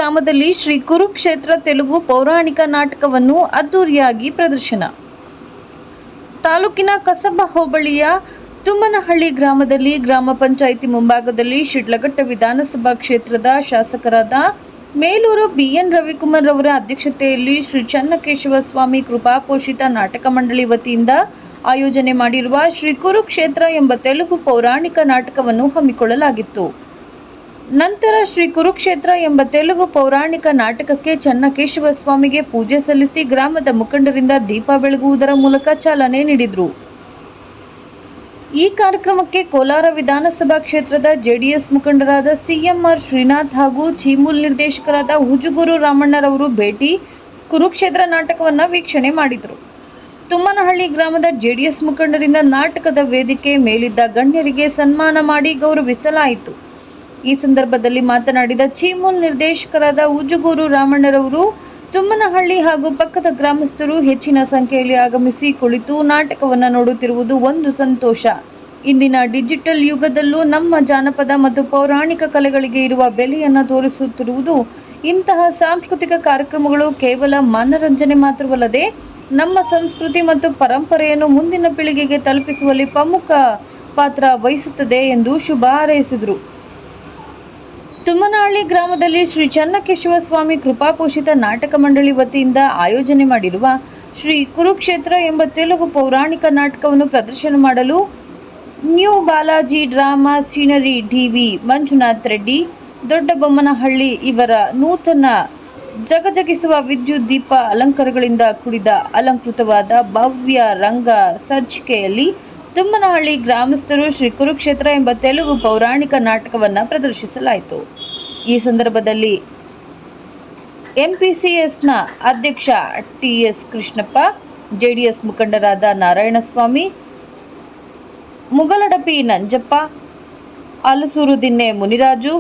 ಗ್ರಾಮದಲ್ಲಿ ಶ್ರೀ ಕುರುಕ್ಷೇತ್ರ ತೆಲುಗು ಪೌರಾಣಿಕ ನಾಟಕವನ್ನು ಅದ್ದೂರಿಯಾಗಿ ಪ್ರದರ್ಶನ. ತಾಲೂಕಿನ ಕಸಬಾ ಹೋಬಳಿಯ ತುಮ್ಮನಹಳ್ಳಿ ಗ್ರಾಮದಲ್ಲಿ ಗ್ರಾಮ ಪಂಚಾಯಿತಿ ಮುಂಭಾಗದಲ್ಲಿ ಶಿಡ್ಲಘಟ್ಟ ವಿಧಾನಸಭಾ ಕ್ಷೇತ್ರದ ಶಾಸಕರಾದ ಮೇಲೂರು ಬಿಎನ್ ರವಿಕುಮಾರ್ ಅವರ ಅಧ್ಯಕ್ಷತೆಯಲ್ಲಿ ಶ್ರೀ ಚನ್ನಕೇಶವ ಸ್ವಾಮಿ ಕೃಪಾಪೋಷಿತ ನಾಟಕ ಮಂಡಳಿ ವತಿಯಿಂದ ಆಯೋಜನೆ ಮಾಡಿರುವ ಶ್ರೀ ಕುರುಕ್ಷೇತ್ರ ಎಂಬ ತೆಲುಗು ಪೌರಾಣಿಕ ನಾಟಕವನ್ನು ಹಮ್ಮಿಕೊಳ್ಳಲಾಗಿತ್ತು. ನಂತರ ಶ್ರೀ ಕುರುಕ್ಷೇತ್ರ ಎಂಬ ತೆಲುಗು ಪೌರಾಣಿಕ ನಾಟಕಕ್ಕೆ ಚನ್ನಕೇಶವ ಸ್ವಾಮಿಗೆ ಪೂಜೆ ಸಲ್ಲಿಸಿ ಗ್ರಾಮದ ಮುಖಂಡರಿಂದ ದೀಪ ಬೆಳಗುವುದರ ಮೂಲಕ ಚಾಲನೆ ನೀಡಿದರು. ಈ ಕಾರ್ಯಕ್ರಮಕ್ಕೆ ಕೋಲಾರ ವಿಧಾನಸಭಾ ಕ್ಷೇತ್ರದ ಜೆಡಿಎಸ್ ಮುಖಂಡರಾದ ಸಿಎಂಆರ್ ಶ್ರೀನಾಥ್ ಹಾಗೂ ಚೀಮೂಲ್ ನಿರ್ದೇಶಕರಾದ ಹುಜುಗೂರು ರಾಮಣ್ಣರವರು ಭೇಟಿ ಕುರುಕ್ಷೇತ್ರ ನಾಟಕವನ್ನು ವೀಕ್ಷಣೆ ಮಾಡಿದರು. ತುಮ್ಮನಹಳ್ಳಿ ಗ್ರಾಮದ ಜೆಡಿಎಸ್ ಮುಖಂಡರಿಂದ ನಾಟಕದ ವೇದಿಕೆ ಮೇಲಿದ್ದ ಗಣ್ಯರಿಗೆ ಸನ್ಮಾನ ಮಾಡಿ ಗೌರವಿಸಲಾಯಿತು. ಈ ಸಂದರ್ಭದಲ್ಲಿ ಮಾತನಾಡಿದ ಚೀಮೂಲ್ ನಿರ್ದೇಶಕರಾದ ಹುಜುಗೂರು ರಾಮಣ್ಣರವರು, ತುಮ್ಮನಹಳ್ಳಿ ಹಾಗೂ ಪಕ್ಕದ ಗ್ರಾಮಸ್ಥರು ಹೆಚ್ಚಿನ ಸಂಖ್ಯೆಯಲ್ಲಿ ಆಗಮಿಸಿ ಕುಳಿತು ನಾಟಕವನ್ನು ನೋಡುತ್ತಿರುವುದು ಒಂದು ಸಂತೋಷ. ಇಂದಿನ ಡಿಜಿಟಲ್ ಯುಗದಲ್ಲೂ ನಮ್ಮ ಜಾನಪದ ಮತ್ತು ಪೌರಾಣಿಕ ಕಲೆಗಳಿಗೆ ಇರುವ ಬೆಲೆಯನ್ನು ತೋರಿಸುತ್ತಿರುವುದು. ಇಂತಹ ಸಾಂಸ್ಕೃತಿಕ ಕಾರ್ಯಕ್ರಮಗಳು ಕೇವಲ ಮನರಂಜನೆ ಮಾತ್ರವಲ್ಲದೆ ನಮ್ಮ ಸಂಸ್ಕೃತಿ ಮತ್ತು ಪರಂಪರೆಯನ್ನು ಮುಂದಿನ ಪೀಳಿಗೆಗೆ ತಲುಪಿಸುವಲ್ಲಿ ಪ್ರಮುಖ ಪಾತ್ರ ವಹಿಸುತ್ತದೆ ಎಂದು ಶುಭ ಹಾರೈಸಿದರು. ತುಮ್ಮನಹಳ್ಳಿ ಗ್ರಾಮದಲ್ಲಿ ಶ್ರೀ ಚನ್ನಕೇಶವ ಸ್ವಾಮಿ ಕೃಪಾಪೋಷಿತ ನಾಟಕ ಮಂಡಳಿ ವತಿಯಿಂದ ಆಯೋಜನೆ ಮಾಡಿರುವ ಶ್ರೀ ಕುರುಕ್ಷೇತ್ರ ಎಂಬ ತೆಲುಗು ಪೌರಾಣಿಕ ನಾಟಕವನ್ನು ಪ್ರದರ್ಶನ ಮಾಡಲು new Balaji drama scenery D V. Manjunath Reddy, Doddabommanahalli ಇವರ ನೂತನ ಜಗಜಗಿಸುವ ವಿದ್ಯುತ್ ದೀಪ ಅಲಂಕಾರಗಳಿಂದ ಕೂಡಿದ ಅಲಂಕೃತವಾದ ಭವ್ಯ ರಂಗ ಸಜ್ಜಿಕೆಯಲ್ಲಿ ತುಮ್ಮನಹಳ್ಳಿ ಗ್ರಾಮಸ್ಥರು ಶ್ರೀ ಕುರುಕ್ಷೇತ್ರ ಎಂಬ ತೆಲುಗು ಪೌರಾಣಿಕ ನಾಟಕವನ್ನು ಪ್ರದರ್ಶಿಸಲಾಯಿತು. ಈ ಸಂದರ್ಭದಲ್ಲಿ ಎಂಪಿಸಿಎಸ್ನ ಅಧ್ಯಕ್ಷ ಟಿಎಸ್ ಕೃಷ್ಣಪ್ಪ, ಜೆಡಿಎಸ್ ಮುಖಂಡರಾದ ನಾರಾಯಣಸ್ವಾಮಿ, ಮುಗಲಡಪಿ ನಂಜಪ್ಪ, ಅಲಸೂರು ದಿನ್ನೆ ಮುನಿರಾಜು,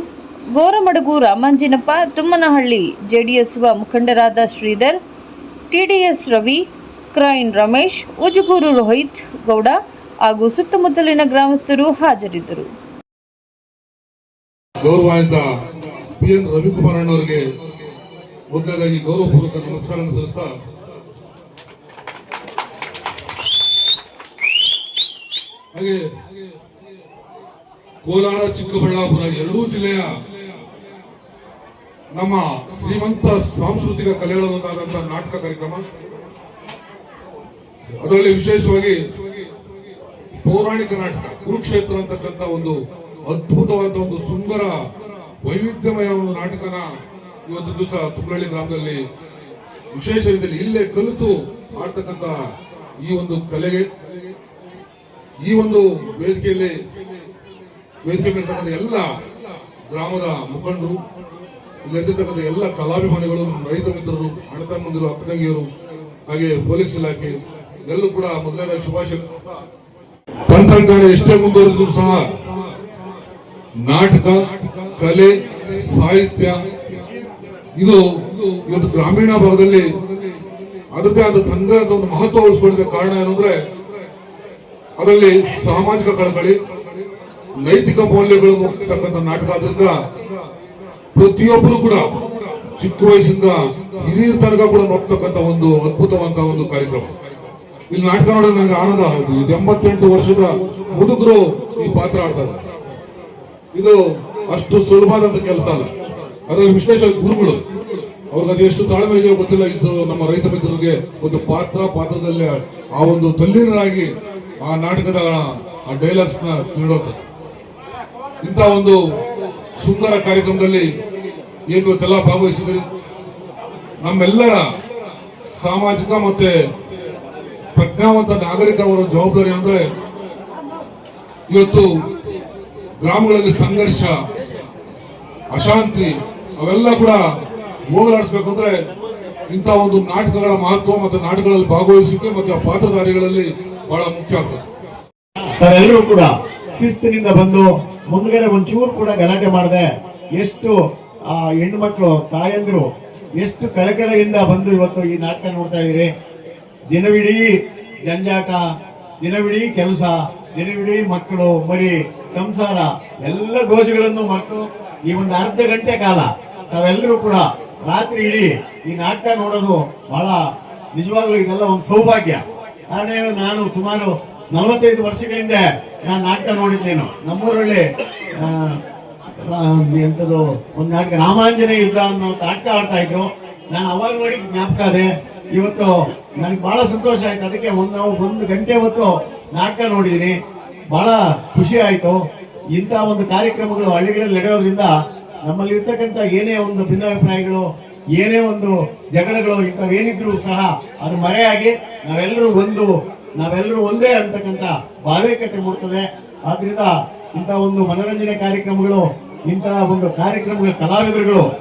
ಗೋರಮಡಗು ರಾಮಾಂಜಿನಪ್ಪ, ತುಮ್ಮನಹಳ್ಳಿ ಜೆಡಿಎಸ್ ಮುಖಂಡರಾದ ಶ್ರೀಧರ್, ಟಿಡಿಎಸ್ ರವಿ, ಕ್ರೈನ್ ರಮೇಶ್, ಉಜುಗೂರು ರೋಹಿತ್ ಗೌಡ ಹಾಗೂ ಸುತ್ತಮುತ್ತಲಿನ ಗ್ರಾಮಸ್ಥರು ಹಾಜರಿದ್ದರು. ಗೌರವಾನ್ವಿತ ಬಿಎನ್ ರವಿಕುಮಾರ್ ಅವರಿಗೆ ಮೊದಲನೇದಾಗಿ ಗೌರವಪೂರ್ವಕ ನಮಸ್ಕಾರ ಸಲ್ಲಿಸ್ತಾ, ಹಾಗೆ ಕೋಲಾರ, ಚಿಕ್ಕಬಳ್ಳಾಪುರ ಎರಡೂ ಜಿಲ್ಲೆಯ ನಮ್ಮ ಶ್ರೀಮಂತ ಸಾಂಸ್ಕೃತಿಕ ಕಲೆಗಳೊಂದಾದಂತಹ ನಾಟಕ ಕಾರ್ಯಕ್ರಮ, ಅದರಲ್ಲಿ ವಿಶೇಷವಾಗಿ ಪೌರಾಣಿಕ ನಾಟಕ ಕುರುಕ್ಷೇತ್ರ ಅಂತಕ್ಕಂಥ ಒಂದು ಅದ್ಭುತವಾದ ಒಂದು ಸುಂದರ ವೈವಿಧ್ಯಮಯ ಒಂದು ನಾಟಕನ ಇವತ್ತು ದಿವಸ ತುಮ್ಮನಹಳ್ಳಿ ಗ್ರಾಮದಲ್ಲಿ ವಿಶೇಷ ರೀತಿಯಲ್ಲಿ ಇಲ್ಲೇ ಕಲಿತು ಆಡ್ತಕ್ಕಂಥ ಈ ಒಂದು ಕಲೆಗೆ, ಈ ಒಂದು ವೇದಿಕೆಯಲ್ಲಿ ಇರ್ತಕ್ಕಂಥ ಎಲ್ಲ ಗ್ರಾಮದ ಮುಖಂಡರು, ಇಲ್ಲಿರ್ತಕ್ಕಂಥ ಎಲ್ಲ ಕಲಾಭಿಮಾನಿಗಳು, ರೈತ ಮಿತ್ರರು, ಅಣ್ಣ ತಮ್ಮಂದಿರು, ಅಕ್ಕ ತಂಗಿಯರು, ಹಾಗೆ ಪೊಲೀಸ್ ಇಲಾಖೆ ಎಲ್ಲರೂ ಕೂಡ ಮೊದಲನೇದಾಗಿ ಶುಭಾಶಯ. ತಂತ್ರಜ್ಞಾನ ಎಷ್ಟೇ ಮುಂದುವರೆದರೂ ಸಹ ನಾಟಕ, ಕಲೆ, ಸಾಹಿತ್ಯ ಇದು ಇವತ್ತು ಗ್ರಾಮೀಣ ಭಾಗದಲ್ಲಿ ಅದರದೇ ಆದ ತಂದೆ ಅಂತ ಒಂದು ಮಹತ್ವ ಉಳಿಸ್ಕೊಳ್ಳೋದಕ್ಕೆ ಕಾರಣ ಏನಂದ್ರೆ ಅದರಲ್ಲಿ ಸಾಮಾಜಿಕ ಕಳಕಳಿ, ನೈತಿಕ ಮೌಲ್ಯಗಳು ಹೋಗ್ತಕ್ಕಂಥ ನಾಟಕ. ಆದ್ರಿಂದ ಪ್ರತಿಯೊಬ್ಬರು ಕೂಡ ಚಿಕ್ಕ ವಯಸ್ಸಿಂದ ಹಿರಿಯರ ತನಕ ಕೂಡ ನೋಡ್ತಕ್ಕಂಥ ಒಂದು ಅದ್ಭುತವಂತ ಒಂದು ಕಾರ್ಯಕ್ರಮ. ಇಲ್ಲಿ ನಾಟಕ ನೋಡೋದು ನನಗೆ ಆನಂದ ಆಗುತ್ತೆ. 88 ವರ್ಷದ ಮುದುಕರು ಈ ಪಾತ್ರ ಆಡ್ತಾರೆ. ಇದು ಅಷ್ಟು ಸುಲಭವಾದಂತ ಕೆಲಸ ಅಲ್ಲ. ಅದರಲ್ಲಿ ವಿಶೇಷ ಗುರುಗಳು, ಅವ್ರಿಗೆ ಅದು ಎಷ್ಟು ತಾಳ್ಮೆ ಇದೆಯೋ ಗೊತ್ತಿಲ್ಲ. ಇದು ನಮ್ಮ ರೈತ ಮಿತ್ರರಿಗೆ ಒಂದು ಪಾತ್ರದಲ್ಲಿ ಆ ಒಂದು ತಲ್ಲೀನರಾಗಿ ಆ ನಾಟಕದ ಆ ಡೈಲಾಗ್ಸ್ ನ ನೀಡೋದು. ಇಂಥ ಒಂದು ಸುಂದರ ಕಾರ್ಯಕ್ರಮದಲ್ಲಿ ಏನು ಇವತ್ತೆಲ್ಲ ಭಾಗವಹಿಸಿದ್ರಿ. ನಮ್ಮೆಲ್ಲರ ಸಾಮಾಜಿಕ ಮತ್ತೆ ಪ್ರಜ್ಞಾವಂತ ನಾಗರಿಕ ಅವರ ಜವಾಬ್ದಾರಿ ಅಂದ್ರೆ ಇವತ್ತು ಗ್ರಾಮಗಳಲ್ಲಿ ಸಂಘರ್ಷ, ಅಶಾಂತಿ ಅವೆಲ್ಲ ಕೂಡ ಹೋಗಲಾಡಿಸ್ಬೇಕಂದ್ರೆ ಇಂಥ ಒಂದು ನಾಟಕಗಳ ಮಹತ್ವ ಮತ್ತು ನಾಟಕಗಳಲ್ಲಿ ಭಾಗವಹಿಸುವಿಕೆ ಮತ್ತು ಪಾತ್ರಧಾರಿಗಳಲ್ಲಿ ಬಹಳ ಮುಖ್ಯ ಆಗ್ತದೆ. ತಾವೆಲ್ಲರೂ ಕೂಡ ಶಿಸ್ತಿನಿಂದ ಬಂದು ಮುಂದ್ಗಡೆ ಒಂಚೂರು ಕೂಡ ಗಲಾಟೆ ಮಾಡದೆ ಎಷ್ಟು ಹೆಣ್ಣು ಮಕ್ಕಳು ತಾಯಂದಿರು ಎಷ್ಟು ಕಳಕಳೆಯಿಂದ ಬಂದು ಇವತ್ತು ಈ ನಾಟಕ ನೋಡ್ತಾ ಇದ್ದೀರಿ. ದಿನವಿಡೀ ಜಂಜಾಟ, ದಿನವಿಡೀ ಕೆಲಸ, ದಿನವಿಡೀ ಮಕ್ಕಳು ಮರಿ ಸಂಸಾರ ಎಲ್ಲ ಗೋಜುಗಳನ್ನು ಮರೆತು ಈ ಒಂದು ಅರ್ಧ ಗಂಟೆ ಕಾಲ ತಾವೆಲ್ಲರೂ ಕೂಡ ರಾತ್ರಿ ಇಡೀ ಈ ನಾಟಕ ನೋಡೋದು ಬಹಳ ನಿಜವಾಗ್ಲೂ ಇದೆಲ್ಲ ಒಂದು ಸೌಭಾಗ್ಯ. ಕಾರಣ ಏನು, ನಾನು ಸುಮಾರು 45 ವರ್ಷಗಳಿಂದ ನಾನು ನಾಟಕ ನೋಡಿದ್ದೇನು. ನಮ್ಮೂರಲ್ಲಿ ಎಂಥದ್ದು ಒಂದು ನಾಟಕ ರಾಮಾಂಜನೇಯ ಯುದ್ಧ ಅನ್ನೋ ನಾಟಕ ಆಡ್ತಾ ಇದ್ರು. ನಾನು ಅವಾಗ ನೋಡಿ ಜ್ಞಾಪಕ ಅದೇ. ಇವತ್ತು ನನಗೆ ಬಹಳ ಸಂತೋಷ ಆಯ್ತು. ಅದಕ್ಕೆ ನಾವು 1 ಗಂಟೆ ಹೊತ್ತು ನಾಟಕ ನೋಡಿದ್ದೀನಿ, ಬಹಳ ಖುಷಿ ಆಯ್ತು. ಇಂಥ ಒಂದು ಕಾರ್ಯಕ್ರಮಗಳು ಹಳ್ಳಿಗಳಲ್ಲಿ ನಡೆಯೋದ್ರಿಂದ ನಮ್ಮಲ್ಲಿ ಇರ್ತಕ್ಕಂಥ ಏನೇ ಒಂದು ಭಿನ್ನಾಭಿಪ್ರಾಯಗಳು, ಏನೇ ಒಂದು ಜಗಳಗಳು ಇಂಥವೇನಿದ್ರು ಸಹ ಅದು ಮರೆಯಾಗಿ ನಾವೆಲ್ಲರೂ ಒಂದೇ ಅಂತಕ್ಕಂಥ ಭಾವೈಕ್ಯತೆ ಮೂಡ್ತದೆ. ಆದ್ರಿಂದ ಇಂಥ ಒಂದು ಮನೋರಂಜನೆ ಕಾರ್ಯಕ್ರಮಗಳು, ಇಂತಹ ಒಂದು ಕಾರ್ಯಕ್ರಮಗಳ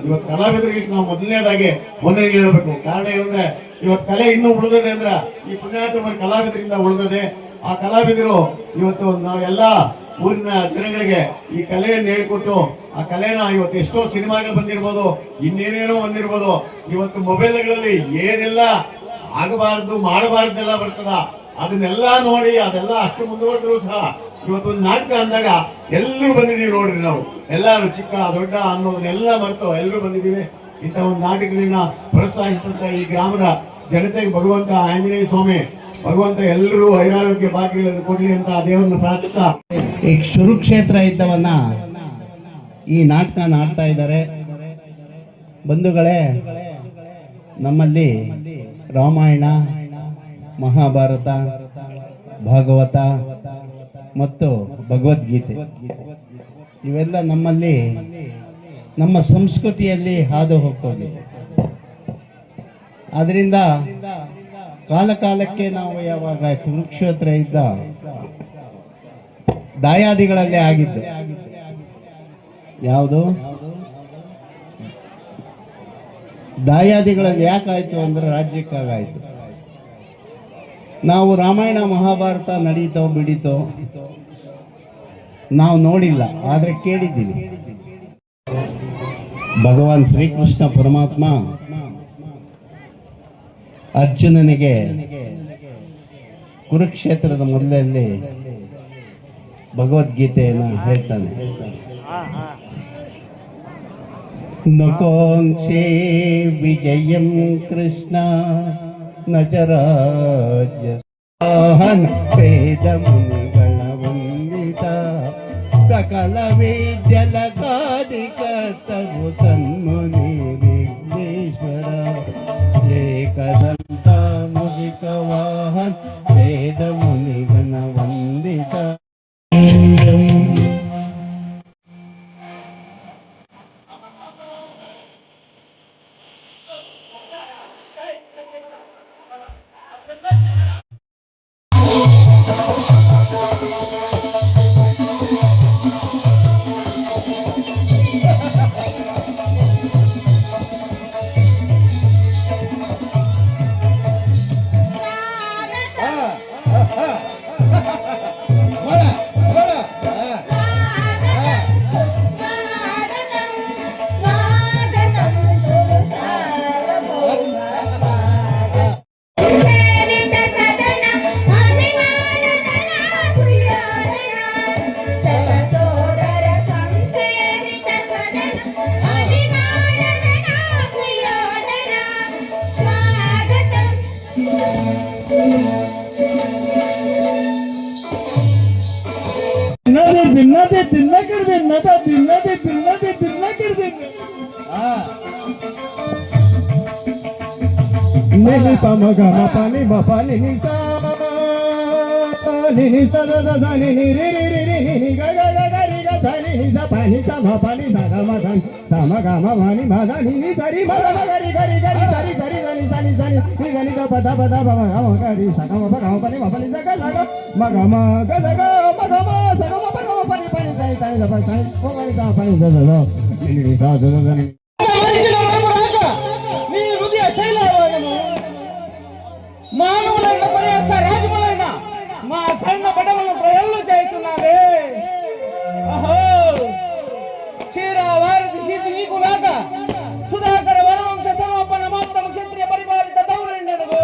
ಇವತ್ತು ಕಲಾವಿದರಿಗೆ ನಾವು ಮೊದಲನೇದಾಗಿ ವಂದನೆಗಳು ಹೇಳಬೇಕು. ಕಾರಣ ಏನಂದ್ರೆ ಇವತ್ತು ಕಲೆ ಇನ್ನೂ ಉಳಿದದೆ ಅಂದ್ರೆ ಈ ಪುಣ್ಯಾತ್ಮರ ಕಲಾವಿದರಿಂದ ಉಳಿದದೆ. ಆ ಕಲಾವಿದರು ಇವತ್ತು ನಾವೆಲ್ಲ ಊರಿನ ಜನಗಳಿಗೆ ಈ ಕಲೆಯನ್ನು ಹೇಳ್ಕೊಟ್ಟು ಆ ಕಲೆನ ಇವತ್ತು ಎಷ್ಟೋ ಸಿನಿಮಾಗಳು ಬಂದಿರ್ಬೋದು, ಇನ್ನೇನೇನೋ ಬಂದಿರ್ಬೋದು. ಇವತ್ತು ಮೊಬೈಲ್ಗಳಲ್ಲಿ ಏನೆಲ್ಲ ಆಗಬಾರದು ಮಾಡಬಾರ್ದೆಲ್ಲ ಬರ್ತದ, ಅದನ್ನೆಲ್ಲ ನೋಡಿ ಅದೆಲ್ಲ ಅಷ್ಟು ಮುಂದುವರೆದ್ರು ಸಹ ಇವತ್ತೊಂದು ನಾಟಕ ಅಂದಾಗ ಎಲ್ಲರೂ ಬಂದಿದ್ದೀವಿ ನೋಡ್ರಿ. ನಾವು ಎಲ್ಲರೂ ಚಿಕ್ಕ ದೊಡ್ಡ ಅನ್ನೋದನ್ನೆಲ್ಲ ಮರೆತು ಎಲ್ಲರೂ ಬಂದಿದ್ದೀವಿ. ಇಂಥ ಒಂದು ನಾಟಕಗಳನ್ನ ಪ್ರೋತ್ಸಾಹಿಸಿದಂತ ಈ ಗ್ರಾಮದ ಜನತೆಗೆ ಭಗವಂತ ಆಂಜನೇಯ ಸ್ವಾಮಿ ಭಗವಂತ ಎಲ್ಲರೂ ಐರಾರೋಗ್ಯ ಭಾಗ್ಯಗಳನ್ನು ಕೊಡ್ಲಿ ಅಂತ ದೇವರನ್ನ ಪ್ರಾರ್ಥಿಸ್ತಾ, ಈ ಕುರುಕ್ಷೇತ್ರ ಯುದ್ಧವನ್ನ ಈ ನಾಟಕ ಆಡ್ತಾ ಇದ್ದಾರೆ. ಬಂಧುಗಳೇ, ನಮ್ಮಲ್ಲಿ ರಾಮಾಯಣ, ಮಹಾಭಾರತ, ಭಾಗವತ ಮತ್ತು ಭಗವದ್ಗೀತೆ ಇವೆಲ್ಲ ನಮ್ಮಲ್ಲಿ ನಮ್ಮ ಸಂಸ್ಕೃತಿಯಲ್ಲಿ ಹಾದು ಹೋಗ್ತೋಗಿದೆ. ಆದ್ರಿಂದ ಕಾಲಕಾಲಕ್ಕೆ ನಾವು ಯಾವಾಗ ಕುರುಕ್ಷೇತ್ರ ಯುದ್ಧ ದಾಯಾದಿಗಳಲ್ಲೇ ಆಗಿದ್ದು, ಯಾವುದು ದಾಯಾದಿಗಳಲ್ಲಿ ಯಾಕಾಯ್ತು ಅಂದ್ರೆ ರಾಜ್ಯಕ್ಕಾಗಾಯ್ತು. ನಾವು ರಾಮಾಯಣ ಮಹಾಭಾರತ ನಡೀತೋ ಬಿಡಿತೋ ನಾವು ನೋಡಿಲ್ಲ, ಆದ್ರೆ ಕೇಳಿದ್ದೀವಿ. ಭಗವಾನ್ ಶ್ರೀಕೃಷ್ಣ ಪರಮಾತ್ಮ ಅರ್ಜುನನಿಗೆ ಕುರುಕ್ಷೇತ್ರದ ಮೊದಲಲ್ಲಿ ಭಗವದ್ಗೀತೆಯನ್ನು ಹೇಳ್ತಾನೆ. ನಕೋಂಕ್ಷೇ ವಿಜಯಂ ಕೃಷ್ಣ ನಚರಾಜ್ಯ ವೇದ ಮುನಿಗಳ ವಂದಿತ ಸಕಲ ವಿದ್ಯಲ ಕಾದಿಕರ್ತವು ಸನ್ಮುನಿ ವಿಘ್ನೇಶ್ವರ ಏಕದಂತ ಮುಗಿಕ ವಾಹನ ವೇದ ಮುನಿಗಣ ವಂದಿತ. మానవులైన ప్రయాస రాజములైన మా కన్న బడవలను ప్రయల్లు చేయుచున్నావే. అహో క్షీర వారధి శీతి నీకు లాక సుధాకర వరవంశ సమాపన మాత్తమ క్షత్రియ పరిపాలిత దౌర్ణ్యనగు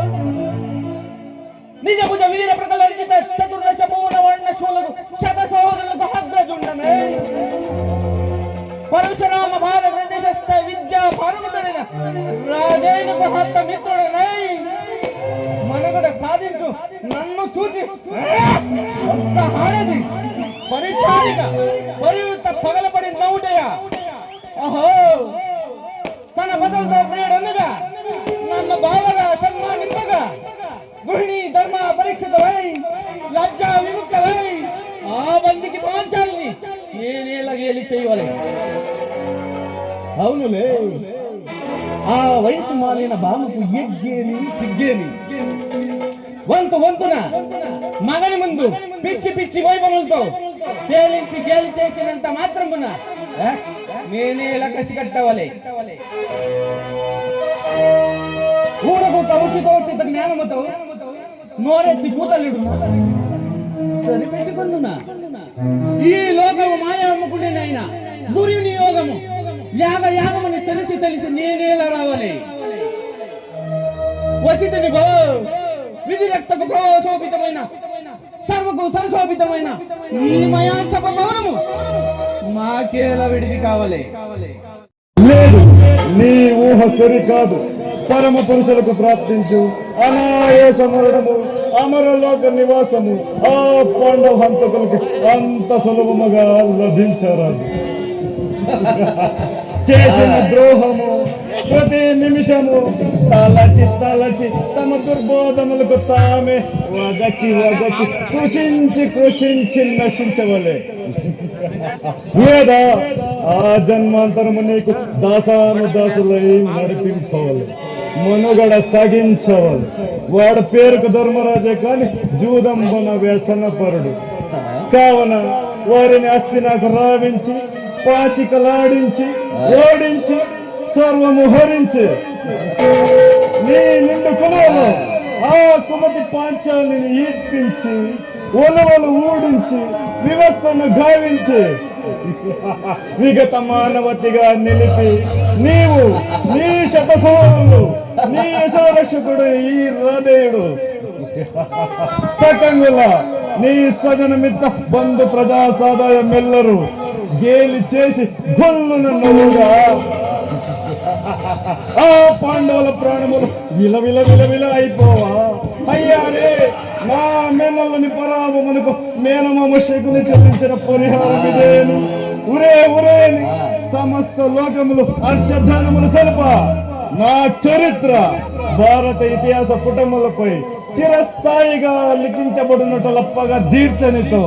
నిజ భుజ వీర ప్రకలర్జిత చతుర్దశ పూర్ణ వర్ణ శూలకు శత సహోదరులకు అగ్రజుండనే పరశురామ భారత ప్రదేశస్థ రాజైనకు హత్త మిత్రుడనై మనుగడ సాధించు నన్ను చూచి ఒక్క హాడది పరిచారిక పరియుత పగలపడి నవ్వుటయ. అహో తన బదులతో ప్రియుడనుగా నన్ను బావగా సన్మానింపగా గృహిణి ధర్మ పరీక్షితమై లజ్జా విముక్తమై ఆ బందికి పాంచాలని నేనేలా గేలి చేయవలే. అవునులే, ఆ వయసు మాలిన బామకు ఎగ్గేమి సిగ్గేమి. వంతున మగని ముందు పిచ్చి పిచ్చి వైభవములతో తేలించి గేలి చేసినంత మాత్రమున నేనేలా కసిగట్టవలే. ఊరకు కవుచుతోచిత జ్ఞానముతో నోరెత్తి పూతలుడు సరిపెట్టుకుందునా. ఈ లోకము మాయాముకుడినైనా దుర్వినియోగము యాగముని తెలిసి నేనేలా రావాలి. వచ్చితని గో విధి రక్తపు శోభితమైన సర్వకు సంశోభితమైన ఈ మయా సభ భవనము మాకేలా విడిది కావాలి. లేదు, నీ ఊహ సరికాదు. పరమ పురుషులకు ప్రాప్తించు అనాయాస మరణము అమరలోక నివాసము ఆ పాండవ హంతకులకి అంత సులభముగా లభించరాదు. చేసిన ద్రోహము ప్రతి నిమిషము తలచి తమ దుర్బోధములకు తామే వగచి కృషించి నశించవలే. లేదా ఆ జన్మాంతరము నీకు దాసానుదాసులై నడిపించవాలి, మనుగడ సాగించవాలి. వాడి పేరుకు ధర్మరాజే కాని జూదంబన వ్యసనపరుడు కావున వారిని అస్థి నాకు రావించి పాచికలాడించి ఓడించి సర్వము హరించి నీ నిండు కులంలో ఆ కుమతి పాంచాలిని ఈడ్పించి ఒలవలు ఊడించి వ్యవస్థను గావించి విగత మానవతిగా నిలిపి నీవు నీ శతసోలు నీ యశోరక్షకుడు ఈ హృదయుడు తకంగుల నీ స్వజనమిత్త బంధు ప్రజా సాదాయమెల్లరూ గేలి చేసి గొల్లున నవ్వుగా ఆ పాండవుల ప్రాణములు విల అయిపోవా. అయ్యారే నా మేనల్లని పరాభమునకు మేనమామ శకుని చెల్లించిన పరిహారం ఇదేను. ఉరేని సమస్త లోకములు హర్షధ్యానములు సల్ప నా చరిత్ర భారత ఇతిహాస పుటములపై చిరస్థాయిగా లిఖించబడినట్టు లప్పగా దీర్చనితో